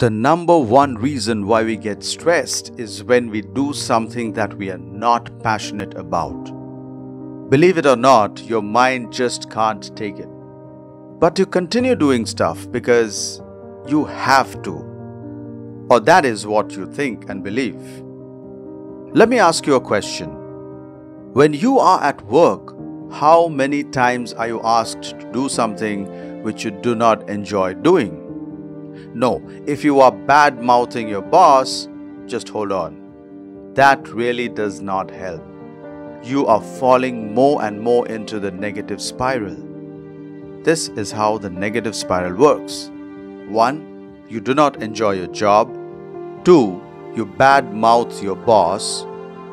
The number one reason why we get stressed is when we do something that we are not passionate about. Believe it or not, your mind just can't take it. But you continue doing stuff because you have to. Or that is what you think and believe. Let me ask you a question. When you are at work, how many times are you asked to do something which you do not enjoy doing? No, if you are bad-mouthing your boss, just hold on. That really does not help. You are falling more and more into the negative spiral. This is how the negative spiral works. 1. You do not enjoy your job. 2. You bad-mouth your boss.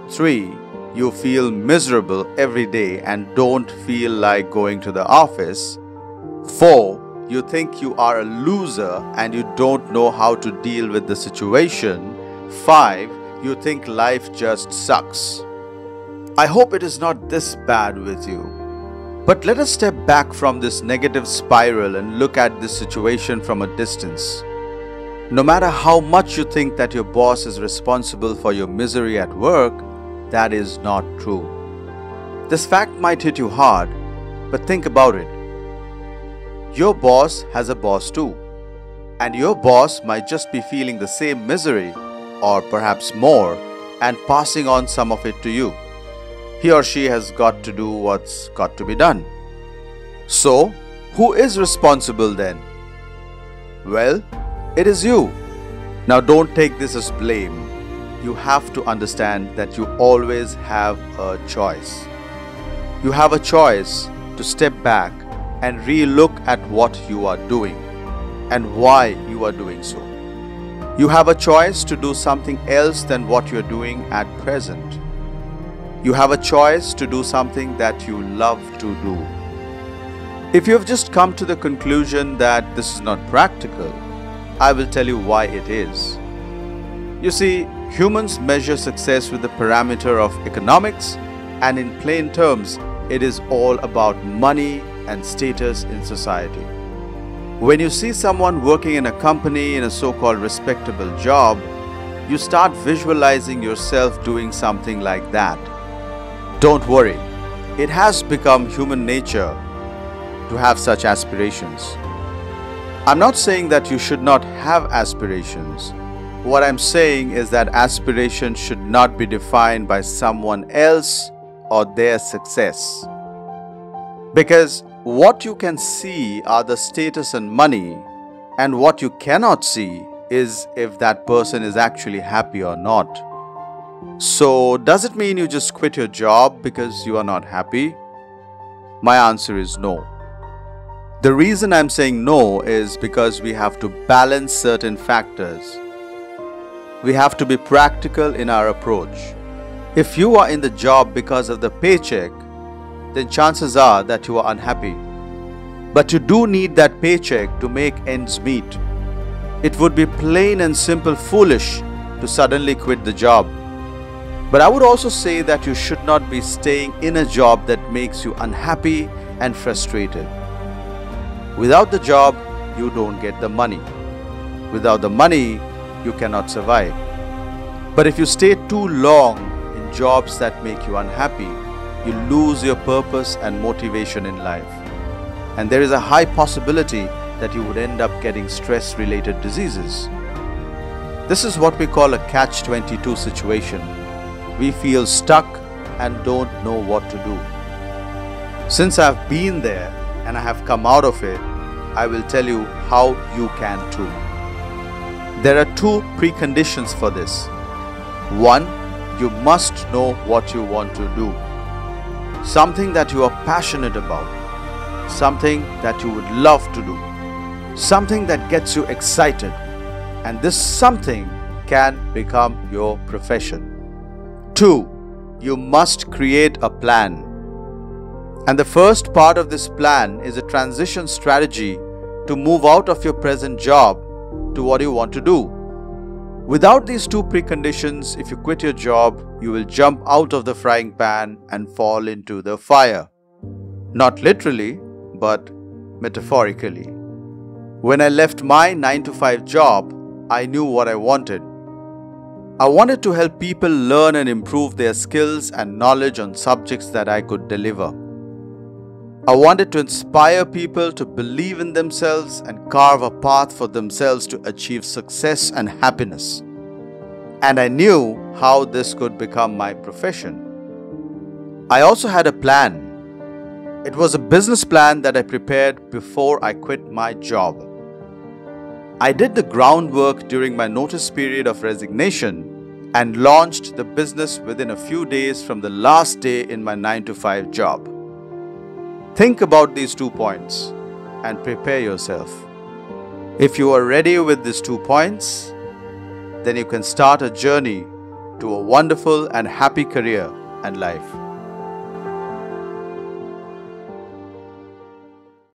3. You feel miserable every day and don't feel like going to the office. 4. You think you are a loser and you don't know how to deal with the situation. 5. You think life just sucks. I hope it is not this bad with you. But let us step back from this negative spiral and look at this situation from a distance. No matter how much you think that your boss is responsible for your misery at work, that is not true. This fact might hit you hard, but think about it. Your boss has a boss too, and your boss might just be feeling the same misery, or perhaps more, and passing on some of it to you. He or she has got to do what's got to be done. So, who is responsible then? Well, it is you. Now don't take this as blame. You have to understand that you always have a choice. You have a choice to step back and re-look at what you are doing and why you are doing so. You have a choice to do something else than what you're doing at present. You have a choice to do something that you love to do. If you have just come to the conclusion that this is not practical, I will tell you why it is. You see, humans measure success with the parameter of economics, and in plain terms, it is all about money and status in society. When you see someone working in a company in a so-called respectable job, you start visualizing yourself doing something like that. Don't worry, it has become human nature to have such aspirations. I'm not saying that you should not have aspirations. What I'm saying is that aspiration should not be defined by someone else or their success. Because what you can see are the status and money, and what you cannot see is if that person is actually happy or not. So, does it mean you just quit your job because you are not happy? My answer is no. The reason I'm saying no is because we have to balance certain factors. We have to be practical in our approach. If you are in the job because of the paycheck, then chances are that you are unhappy. But you do need that paycheck to make ends meet. It would be plain and simple foolish to suddenly quit the job. But I would also say that you should not be staying in a job that makes you unhappy and frustrated. Without the job, you don't get the money. Without the money, you cannot survive. But if you stay too long in jobs that make you unhappy, you lose your purpose and motivation in life. And there is a high possibility that you would end up getting stress-related diseases. This is what we call a catch-22 situation. We feel stuck and don't know what to do. Since I've been there and I have come out of it, I will tell you how you can too. There are two preconditions for this. 1. You must know what you want to do. Something that you are passionate about. Something that you would love to do. Something that gets you excited. And this something can become your profession. 2. You must create a plan. And the first part of this plan is a transition strategy to move out of your present job to what you want to do. Without these two preconditions, if you quit your job, you will jump out of the frying pan and fall into the fire. Not literally, but metaphorically. When I left my 9-to-5 job, I knew what I wanted. I wanted to help people learn and improve their skills and knowledge on subjects that I could deliver. I wanted to inspire people to believe in themselves and carve a path for themselves to achieve success and happiness. And I knew how this could become my profession. I also had a plan. It was a business plan that I prepared before I quit my job. I did the groundwork during my notice period of resignation and launched the business within a few days from the last day in my 9-to-5 job. Think about these 2 points and prepare yourself. If you are ready with these 2 points, then you can start a journey to a wonderful and happy career and life.